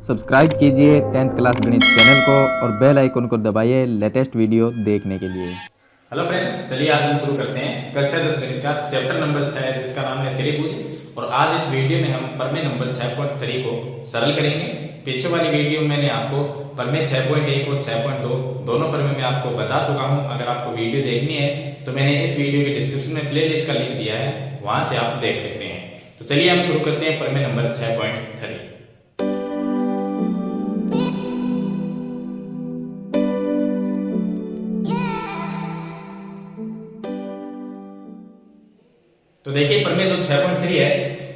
Subscribe कीजिए 10th class गणित channel को और बेल आइकन को दबाइए लेटेस्ट वीडियो देखने के लिए। हेलो फ्रेंड्स, चलिए आज हम शुरू करते हैं कक्षा 10 गणित का चैप्टर नंबर 6 जिसका नाम है त्रिभुज। और आज इस वीडियो में हम प्रमेय नंबर 6.3 को सरल करेंगे। पीछे वाली वीडियो में मैंने आपको प्रमेय 6.1 और 6.2 दोनों प्रमेय में आपको बता चुका हूं। अगर आपको वीडियो देखनी है तो मैंने इस वीडियो के डिस्क्रिप्शन में प्लेलिस्ट का लिंक दिया है, वहां से आप देख सकते हैं। तो चलिए हम शुरू करते हैं प्रमेय नंबर 6.3। तो देखिए प्रमेय जो 6.3 है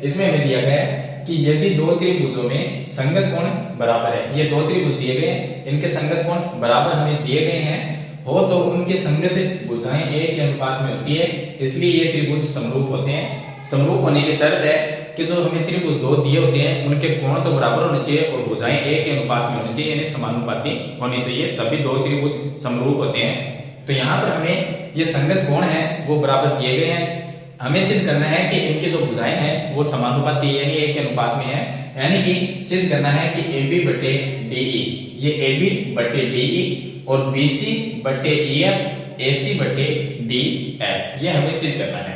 इसमें हमें दिया गया है कि यदि दो त्रिभुजों में संगत कोण बराबर है, ये दो त्रिभुज दिए गए हैं, इनके संगत कोण बराबर हमें दिए गए हैं हो तो उनके संगत भुजाएं एक के अनुपात में होती है, इसलिए ये त्रिभुज समरूप होते हैं। समरूप होने की शर्त है कि जो हमें त्रिभुज दो दिए होते हैं उनके कोण तो बराबर होने चाहिए और भुजाएं एक के अनुपात में होनी चाहिए, यानी समानुपाती होनी चाहिए, तभी दो त्रिभुज समरूप होते हैं। तो यहाँ पर हमें ये संगत कोण है वो बराबर दिए गए हैं। हमें सिद्ध करना है कि इनके जो भुजाएं हैं वो समानुपाती यानी एक के अनुपात में है, यानी कि सिद्ध करना है कि AB बटे DE, ये AB बटे DE और BC बटे EF, AC बटे DF, ये हमें सिद्ध करना है।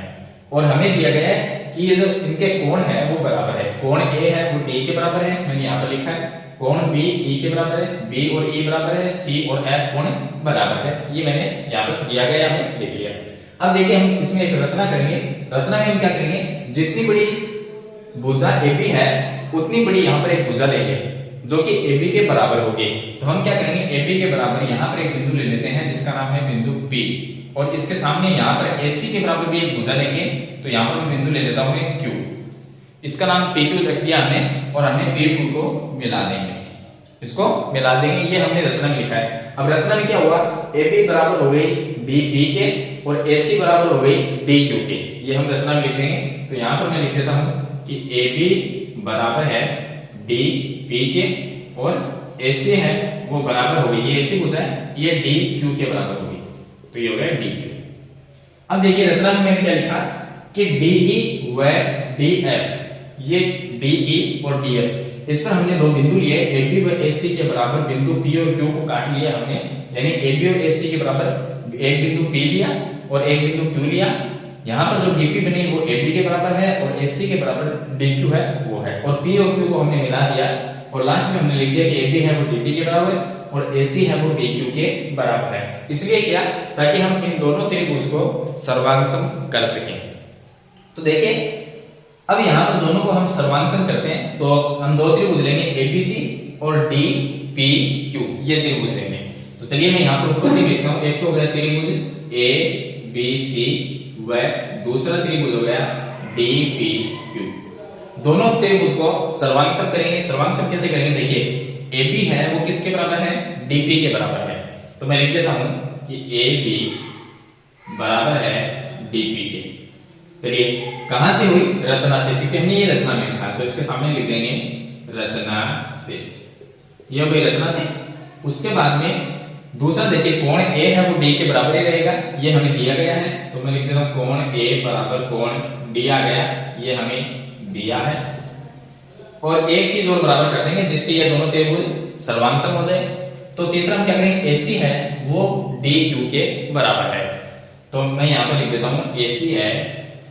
और हमें दिया गया है कि ये जो इनके कोण है वो बराबर है। कोण A है वो D के बराबर है, मैंने यहाँ पर लिखा है। कोण B E के बराबर है, B और E बराबर है, C और F कोण बराबर है, ये मैंने यहाँ पर दिया गया, हमने लिख लिया। अब देखिए हम इसमें एक रचना करेंगे। रचना में हम क्या करेंगे, जितनी बड़ी भुजा AB है उतनी बड़ी यहाँ पर एक भुजा लेंगे जो कि AB के बराबर होगी। तो हम क्या करेंगे, AB के बराबर यहाँ पर एक बिंदु ले लेते हैं जिसका नाम है बिंदु P, और इसके सामने यहाँ पर AC के बराबर भी एक भुजा लेंगे। तो यहाँ पर मैं बिंदु ले लेता हूँ Q, इसका नाम PQ रख दिया हमने, और हमने PQ को मिला देंगे, इसको मिला देंगे, ये हमने रचना में लिखा है। अब रचना में क्या हुआ, AB बराबर हो गई DP के और AC बराबर हो गई DQ के, ये हम रचना में लिख देंगे। तो यहाँ पर मैं लिख देता हूँ कि AB बराबर है DP के और AC है वो बराबर हो गई, ये AC भुजा है, ये DQ के बराबर होगी, तो ये हो गया DQ। अब देखिए रचना में मैंने क्या लिखा कि DE व DF, ये DE और DF, इस पर हमने दो बिंदु लिए, AB व AC के बराबर बिंदु P और Q को काट लिया हमने, यानी AB और AC के बराबर एक बिंदु P लिया और एक बिंदु Q लिया। यहाँ पर जो DP बनी वो AB के बराबर है और AC के बराबर DQ है वो है, और P और Q को हमने मिला दिया और लास्ट में हमने लिख दिया कि AB है वो DP के बराबर और AC है वो DQ के बराबर है। इसलिए क्या, ताकि हम इन दोनों त्रिभुज को सर्वांगसम कर सकें। तो देखिए अब यहाँ पर दोनों को हम सर्वांगसम करते हैं, तो हम दो त्रिभुज लेंगे ABC और DPQ, ये त्रिभुज लेंगे। तो चलिए मैं यहाँ पर ऊपर लिखता हूँ, एक तो हो गया त्रिभुज ABC व दूसरा त्रिभुज हो गया DPQ। दोनों त्रिभुज को सर्वांगसम करेंगे। सर्वांगसम कैसे करेंगे, देखिए AB है वो किसके बराबर है, DP के बराबर है। तो मैं लिख देता हूं कि AB बराबर है DP के। चलिए कहां से हुई, रचना से, क्योंकि हमने ये रचना में लिखा, तो इसके सामने लिख देंगे रचना से, ये हो गई रचना से। उसके बाद में दूसरा देखिए कोण A है वो D के बराबर ही रहेगा, ये हमें दिया गया है, तो मैं लिख देता हूं कोण A बराबर कोण D आ गया, ये हमें दिया है। और एक चीज और बराबर कर देंगे जिससे ये दोनों त्रिभुज सर्वांगसम हो जाए। तो तीसरा हम क्या करेंगे, AC है वो DQ के बराबर है, तो मैं यहाँ पर लिख देता हूँ AC है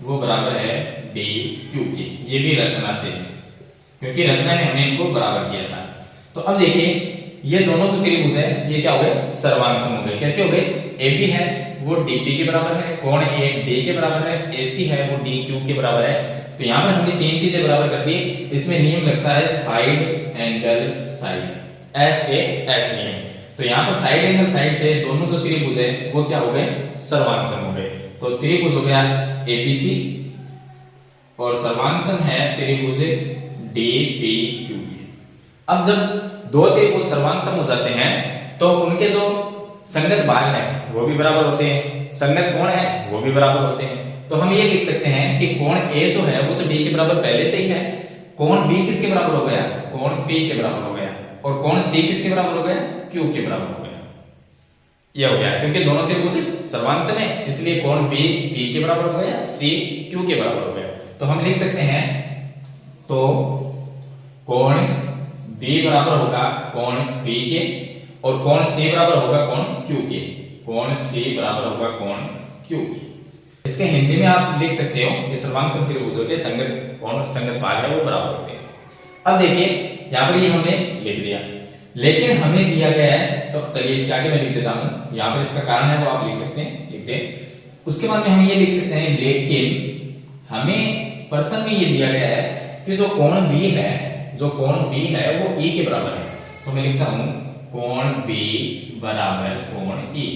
वो बराबर है DQ के, ये भी रचना से, क्योंकि रचना में हमने इनको बराबर किया था। तो अब देखिए ये दोनों जो त्रिभुज है ये क्या हो गए, सर्वांगसम हो गए। कैसे हो गए, AB है वो DP के बराबर है, कोण A D के बराबर है, AC है वो DQ के बराबर है। तो यहाँ पर हमने तीन चीजें बराबर कर दी। इसमें नियम लगता है साइड एंगल साइड, SAS नियम। तो यहाँ पर साइड एंगल साइड से दोनों जो त्रिभुज है वो क्या हो गए, सर्वांगसम हो गए। तो त्रिभुज हो गया ABC और सर्वांगसम है त्रिभुज DPQ। अब जब दो त्रिभुज सर्वांगसम हो जाते हैं तो उनके जो संगत भाग है वो भी बराबर होते हैं, संगत कोण है वो भी बराबर होते हैं। तो हम ये लिख सकते हैं कि कोण A जो है वो तो D के बराबर पहले से ही है, कोण B किसके बराबर हो गया, कोण P के बराबर हो गया, और कोण C किसके बराबर हो गया, Q के बराबर हो गया। यह हो गया क्योंकि दोनों त्रिभुज सर्वांगसम है, इसलिए कोण B P के बराबर हो गया, C Q के बराबर हो गया। तो हम लिख सकते हैं तो कोण बी बराबर होगा कोण पी के और कोण सी बराबर होगा कोण क्यू के। कोण सी बराबर होगा कोण क्यू के। इसके हिंदी में आप लिख सकते हो कि सर्वांग समत्रिभुजों के संगत कोण संगत भाग है वो बराबर होते हैं। अब देखिए यहाँ पर ये हमने लिख दिया, लेकिन हमें दिया गया है, तो चलिए इसके आगे मैं लिख देता हूँ। यहाँ पर इसका कारण है वो आप लिख सकते हैं, लिखते हैं। उसके बाद में हम ये लिख सकते हैं लेकिन हमें प्रश्न में ये दिया गया है कि जो कोण बी है, जो कोण बी है वो ई के बराबर है। तो मैं लिखता हूँ कोण बी बराबर कोण ई।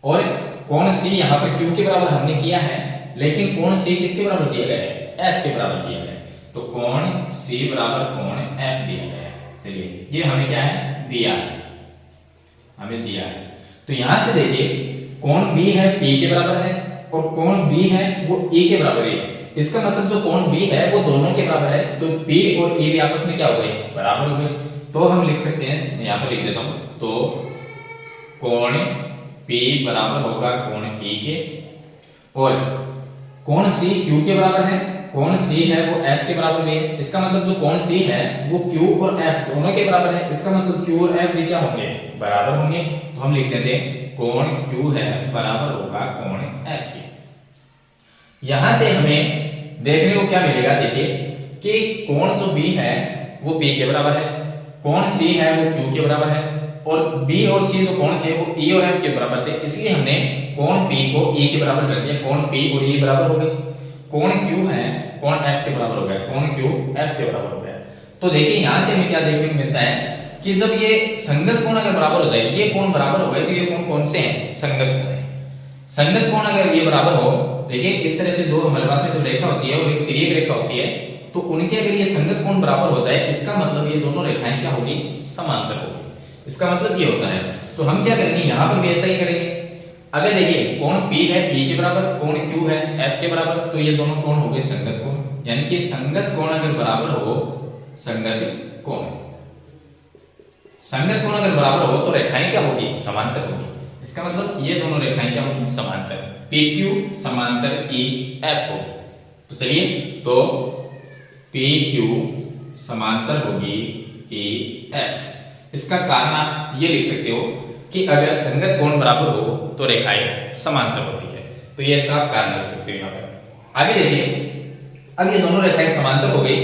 और कोण सी यहाँ पर क्यू के बराबर हमने किया है, लेकिन कोण सी किसके बराबर दिया गया है? एफ के बराबर दिया गया है। तो कोण सी बराबर कोण एफ दिया गया है। चलिए ये हमें क्या है? दिया है, हमें दिया है। तो यहां से देखिए कोण बी है पी के बराबर है और कोण बी है वो ई के बराबर है। इसका मतलब जो कोण बी है वो दोनों के बराबर है, तो पी और ई भी आपस में क्या हो गए? बराबर हो गए। तो हम लिख सकते हैं, यहाँ पर लिख देता हूं, तो कोण पी बराबर होगा कोण ई के और कोण सी क्यू के बराबर है। कोण सी है वो एफ के बराबर भी है। इसका मतलब जो कोण सी है वो क्यू और एफ दोनों के बराबर है। इसका मतलब क्यू और एफ भी क्या होंगे? बराबर होंगे। तो हम लिख देते हैं कोण क्यू है बराबर होगा कोण एफ के। यहां से हमें देखने को क्या मिलेगा? देखिए कि कोण जो बी है वो पी के बराबर है, कोण सी है वो क्यू के बराबर है और बी और सी जो कोण थे वो ई और एफ के बराबर थे। इसलिए हमने कोण पी को ई के बराबर कर दिया। कोण पी और ई बराबर हो गए। कोण क्यू है कोण एफ के बराबर हो गया, कोण क्यू एफ के बराबर हो गया। तो देखिए यहां से हमें क्या देखने को मिलता है कि जब ये संगत कोण अगर बराबर हो जाए, ये कोण बराबर हो गए, तो ये कोण कौन से हैं? संगत कोण है। संगत कोण अगर ये बराबर हो, देखिए इस तरह से दो हमारे पास में जो रेखा होती है और एक तिर्यक रेखा होती है, तो उनके अगर ये संगत कोण बराबर हो जाए, इसका मतलब ये दोनों रेखाएं क्या होगी? समांतर होगी। इसका मतलब ये होता है। तो हम क्या करेंगे? यहां पर भी ऐसा ही करेंगे। अगर देखिए कोण P है P के बराबर, कोण Q है F के बराबर, तो ये दोनों कोण हो गए संगत कोण। यानी कि संगत कोण अगर बराबर हो, संगत कोण, संगत कोण अगर बराबर हो तो रेखाएं क्या होगी? समांतर होगी। इसका मतलब ये दोनों रेखाएं क्या होगी? समांतर। PQ समांतर EF होगी। तो चलिए, तो PQ समांतर होगी EF। इसका कारण आप ये लिख सकते हो कि अगर संगत कोण बराबर हो तो रेखाएं समांतर होती है। तो ये इसका आप कारण लिख सकते हो। यहाँ पर आगे देखिए, अब ये दोनों रेखाएं समांतर हो गई,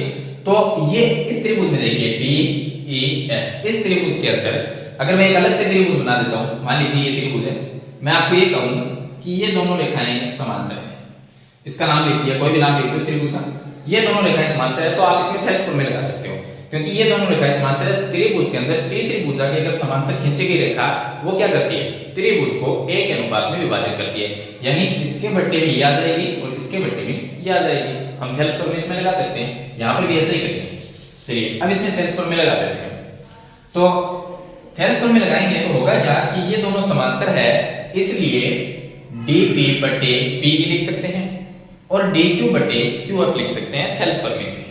तो ये इस त्रिभुज में देखिए DEF, इस त्रिभुज के अंदर अगर मैं एक अलग से त्रिभुज बना देता हूं, मान लीजिए ये त्रिभुज है, मैं आपको ये कहूं कि ये दोनों रेखाएं समांतर है, इसका नाम लिख दिया, कोई भी नाम लिख दो इस त्रिभुज का, ये दोनों रेखाएं समांतर है, तो आप इसमें थेल्स प्रमेय लगा सकते हो, क्योंकि ये दोनों रेखाएं समांतर है। त्रिभुज के अंदर तीसरी भुजा की अगर समांतर खींची गई रेखा वो क्या करती है? त्रिभुज को एक अनुपात में विभाजित करती है, यानी इसके बट्टे में ये आ जाएगी और इसके बट्टे में ये आ जाएगी। हम थेल्स प्रमेय इसमें लगा सकते हैं, यहाँ पर भी ऐसा ही करेंगे। चलिए अब इसमें थेल्स प्रमेय लगा देते हैं। तो थेल्स प्रमेय लगाएंगे तो होगा क्या कि ये दोनों समांतर है, इसलिए dp बटे pe लिख सकते हैं और dq बटे qf लिख सकते हैं थेल्स प्रमेय से।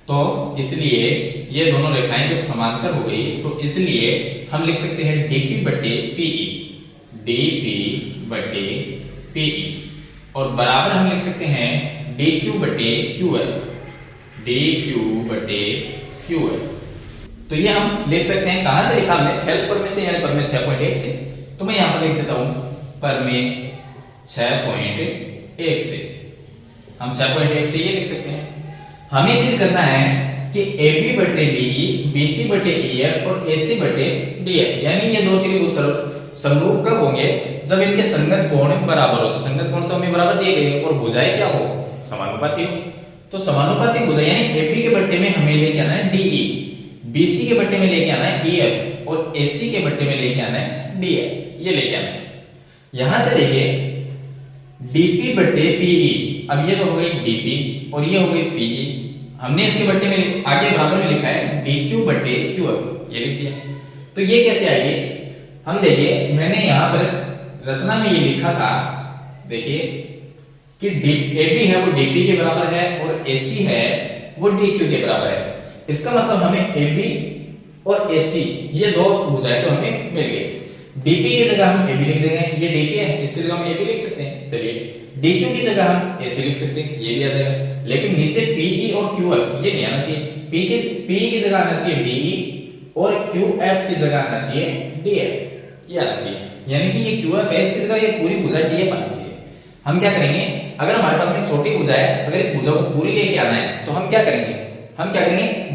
तो इसलिए ये दोनों रेखाएं जब समांतर हो गई तो इसलिए हम लिख सकते हैं dp बटे pe, dp बटे pe और बराबर हम लिख सकते हैं dq बटे qf, dq बटे qf। तो ये हम लिख सकते हैं, कहां से लिखा हमने? थेल्स प्रमेय से, यानी प्रमेय 6.1 से। तो मैं यहां पर लिख देता हूं प्रमेय 6.1 से। हम 6.1 से ये लिख सकते हैं, हमें सिद्ध करना है कि AB बटे DE, BC बटे EF और AC बटे DF, यानी ये दो त्रिभुज समरूप कब होंगे? जब इनके संगत कोण बराबर हो। तो संगत कोण तो हमें बराबर दिए गए और भुजाएं क्या हो? समानुपाती हो। तो समानुपाती भुजा यानी AB के बट्टे में हमें लेके आना है DE, BC के बट्टे में लेके आना है EF और AC के बट्टे में लेके आना है DF, ये लेके आना है। यहां से देखिए dp बटे PE, अब ये तो हो गई dp और ये हो गई PE, हमने इसके बट्टे में आगे बराबर में लिखा है dq बटे qf, ये लिख दिया। तो ये कैसे आएगी? हम देखिए, मैंने यहां पर रचना में ये लिखा था, देखिए कि AB है वो dp के बराबर है और AC है वो dq के बराबर है। इसका मतलब हमें AB और AC ये दो भुजाएं तो हमें मिल गई। dp की जगह हम AB लिख देंगे, ये dp है, इसकी जगह हम AB लिख सकते हैं। चलिए dq की जगह हम AC लिख सकते हैं, ये भी आ जाएगा। लेकिन नीचे PE और QF ये नहीं आना चाहिए। P की जगह आना चाहिए DE और QF की जगह आना चाहिए DF, ये आना चाहिए। यानी कि ये QF है, इसकी जगह ये पूरी भुजा DF आनी चाहिए। हम क्या करेंगे, अगर हमारे पास में छोटी भुजा है, अगर इस भुजा को पूरी लेके आना है तो हम क्या करेंगे,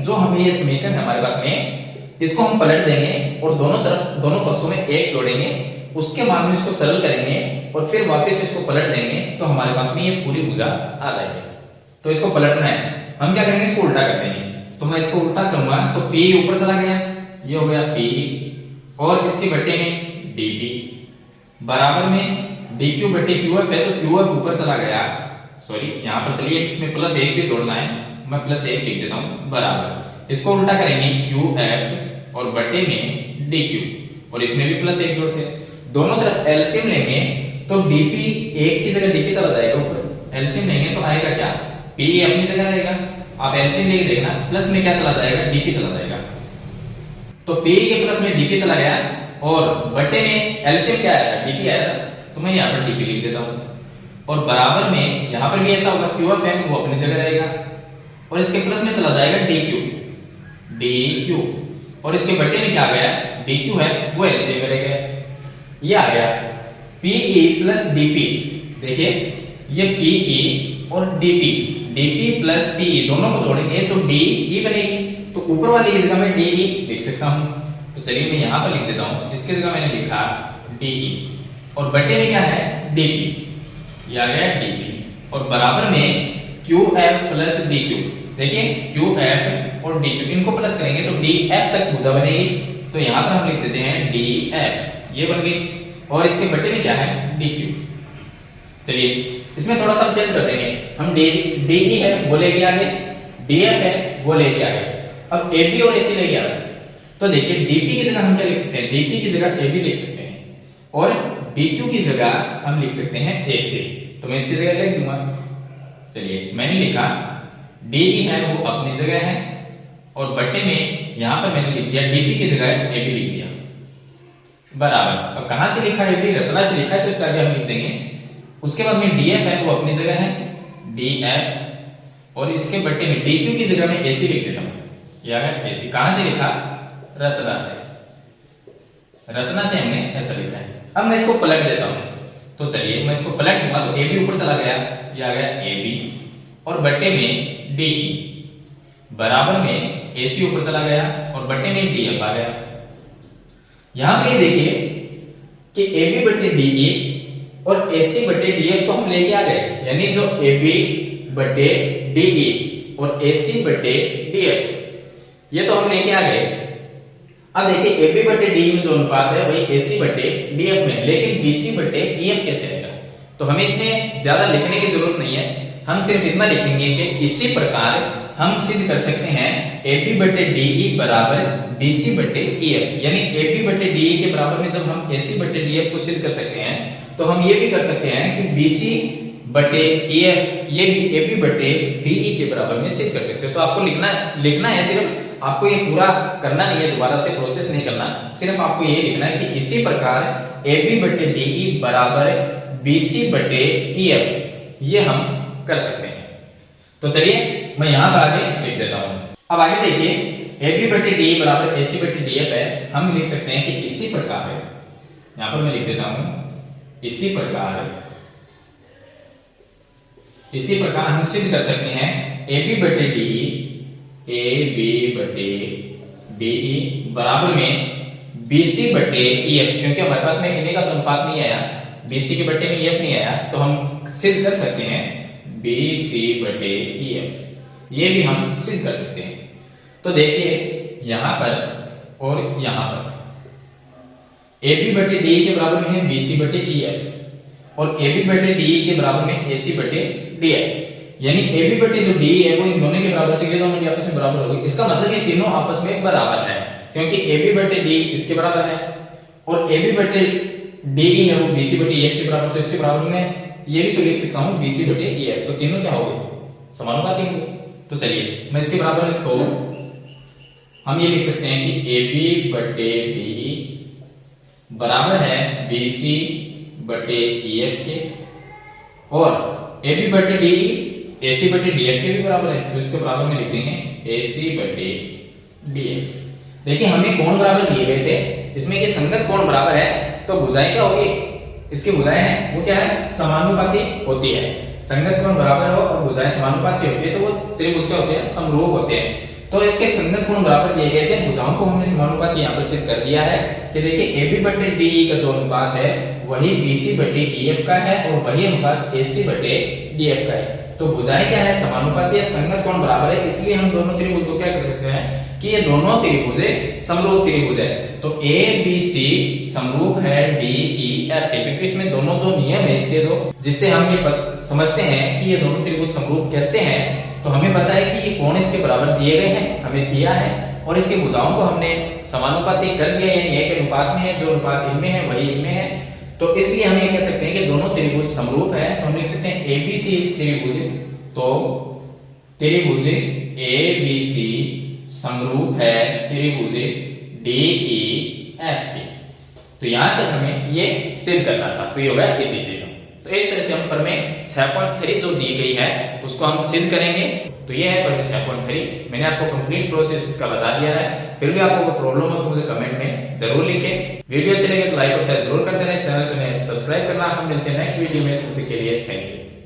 जो हमें ये समीकरण है हमारे पास में, इसको हम पलट देंगे और दोनों पक्षों में 1 जोड़ेंगे, उसके बाद में इसको सरल करेंगे और फिर वापस इसको पलट देंगे, तो हमारे पास में ये पूरी भुजा आ जाएगी। तो इसको पलटना है, हम क्या करेंगे, इसको उल्टा कर देंगे। तो मैं इसको उल्टा करूंगा तो P ऊपर चला गया, ये हो गया P और इसके बट्टे में DP बराबर में DQ बट्टे QF है, तो QF ऊपर चला गया, सॉरी यहाँ पर चलिए इसमें +1 भी जोड़ना है, मैं +1 लिख देता हूँ बराबर, इसको उल्टा करेंगे QF और बट्टे में DQ और इसमें भी +1 जोड़ते हैं, दोनों तरफ एलसीएम लेंगे तो DP 1 की जगह DP चला जाएगा ऊपर, एलसीएम लेंगे तो आएगा क्या, P अपनी जगह रहेगा, आप एलसीएम लेके देखना, प्लस में क्या चला जाएगा, DP चला जाएगा। तो P के प्लस में DP चला गया और बट्टे में एलसीएम क्या आया था, DP आया था, तो मैं यहाँ पर DP लिख देता हूँ और बराबर में यहाँ पर भी ऐसा होगा, QF है वो अपनी जगह रहेगा और इसके प्लस में चला जाएगा DQ और इसके बट्टे में क्या आ गया, DQ है वो एलसीएम में रह गया, ये आ गया PE प्लस DP। देखिए ये PE और DP प्लस PE दोनों को जोड़ेंगे तो DE बनेगी, तो ऊपर वाली की जगह मैं DE लिख सकता हूं। तो चलिए मैं यहां पर लिख देता हूं, इसकी जगह मैंने लिखा DE और बटे में क्या है DP, ये आ गया DP और बराबर में QF प्लस DQ। देखिए QF और DQ इनको प्लस करेंगे तो DF तक भुजा बनेगी, तो यहां पर हम लिख देते हैं DF, ये बन गई और इसके बटे में क्या है DQ। चलिए इसमें थोड़ा सा चेंज कर देंगे, हम DE है वो लेके आ गए, DF है वो लेके आ गए, अब AB और AC लेके आ गए। तो देखिए DP की जगह हम क्या लिख सकते हैं, DP की जगह AB लिख सकते हैं और DQ की जगह हम लिख सकते हैं AC, तो मैं इसकी जगह लिख दूंगा। चलिए मैंने लिखा DE है वो अपनी जगह है और बट्टे में यहां पर मैंने लिख दिया DP की जगह AB लिख दिया बराबर। अब कहां से लिखा है, AB रचना से लिखा है तो इसका आगे हम लिख देंगे। उसके बाद में DF है वो अपनी जगह है DF और इसके बट्टे में DQ की जगह में AC लिख देता हूं, यह है AC। कहां से लिखा, रचना से हमने ऐसा लिखा है। अब मैं इसको पलट देता हूं, तो चलिए मैं इसको पलट दूंगा तो AB ऊपर चला गया, ये आ गया AB और बट्टे में DE बराबर में AC ऊपर चला गया और बट्टे में DF आ गया। यहां पे देखिए कि AB बट्टे DE और AC बट्टे DF तो हम लेके आ गए, यानी जो AB बट्टे DE और AC बट्टे DF ये तो हम लेके आ गए। अब देखिए AB बट्टे DE में जो अनुपात है वही AC बट्टे DF में, लेकिन BC बट्टे EF कैसे आएगा, तो हमें इसमें ज्यादा लिखने की जरूरत नहीं है, हम सिर्फ इतना लिखेंगे कि इसी प्रकार हम सिद्ध कर सकते हैं AB बट्टे DE बराबर BC बट्टे EF, यानी AB बट्टे DE के बराबर में जब हम AC बट्टे DF को सिद्ध कर सकते हैं तो हम ये भी कर सकते हैं कि BC बटे EF ये भी AB बटे DE के बराबर में सिद्ध कर सकते हो। तो आपको लिखना है, सिर्फ आपको ये पूरा करना नहीं है, दोबारा से प्रोसेस नहीं करना, सिर्फ आपको ये लिखना है कि इसी प्रकार AB बटे DE बराबर BC बटे EF ये हम कर सकते हैं। तो चलिए मैं यहां पर आगे लिख देता हूं। अब आगे देखिए AB बटे DE बराबर AC बटे DF है, हम लिख सकते हैं कि इसी प्रकार, यहां पर मैं लिख देता हूं इसी प्रकार हम सिद्ध कर सकते हैं AB बटे DE बराबर में BC बटे EF, क्योंकि हमारे पास में इन्हीं का तो अनुपात नहीं आया, BC के बटे में EF नहीं आया, तो हम सिद्ध कर सकते हैं BC बटे EF, ये भी हम सिद्ध कर सकते हैं। तो देखिए यहां पर और यहां पर AB बटे DE के बराबर में है BC बटे EF और AB बटे DE के बराबर में AC बटे DF, यानी AB बटे जो DE है वो इन दोनों के बराबर, तो ये दोनों आपस में बराबर हो गए। इसका मतलब ये तीनों आपस में बराबर है, क्योंकि AB बटे DE इसके बराबर है और AB बटे DE है वो BC बटे EF के बराबर, तो इसके बराबर में ये भी तो लिख सकता हूं BC बटे EF, तो तीनों क्या हो गए, समानुपाती होंगे। तो चलिए मैं इसके बराबर में तो हम ये लिख सकते हैं कि AB बटे DE बराबर है BC बटे EF के और AB बटे DE AC बटे DF के भी बराबर है, तो इसके बराबर में लिख देंगे AC बटे DF। देखिए हमें कोण बराबर दिए गए थे, इसमें कि संगत कोण बराबर है तो भुजाएं क्या होगी, इसकी भुजाएं हैं वो क्या है, समानुपाती होती है। संगत कोण बराबर हो और भुजाएं समानुपाती होती है तो वो त्रिभुज क्या होते हैं, समरूप होते हैं। तो इसके संगत कोण बराबर दिए गए थे, भुजाओं को हमने समानुपाती यहां पर सिद्ध कर दिया है कि देखिए AB बटे DE का जो अनुपात है वही BC बटे EF का है और वही अनुपात AC बटे DF का है। तो भुजाएं क्या है, समानुपाती है, संगत कोण बराबर है, इसलिए हम दोनों त्रिभुज को क्या कर सकते हैं कि ये दोनों त्रिभुज समरूप त्रिभुज है। तो ABC समरूप है DEF के, क्योंकि इसमें दोनों जो नियम है इसके जो जिससे हम ये समझते हैं कि ये दोनों त्रिभुज समरूप कैसे हैं, तो हमें पता है कि ये कोण इसके बराबर दिए गए हैं, हमें दिया है, और इसके भुजाओं को हमने समानुपाती कर दिया, यानी एक के अनुपात में है, जो अनुपात इनमें है वही इनमें है। तो इसलिए हम ये कह सकते हैं कि दोनों त्रिभुज समरूप है। तो हम लिख सकते हैं ABC त्रिभुज, तो त्रिभुज ABC समरूप है त्रिभुज DEF के। तो यहां तक हमें ये सिद्ध करना था, तो ये होगा इतिशील। तो इस तरह से हम प्रमेय 6.3 जो दी गई है उसको हम सिद्ध करेंगे। तो ये है प्रमेय 6.3। मैंने आपको कंप्लीट प्रोसेस इसका बता दिया है, फिर भी आपको कोई प्रॉब्लम हो तो मुझे कमेंट में जरूर लिखें। वीडियो अच्छी लगे तो लाइक और शेयर जरूर कर देना, इस चैनल पर नए तो सब्सक्राइब करना। हम मिलते हैं नेक्स्ट वीडियो में, तब तक के लिए थैंक यू।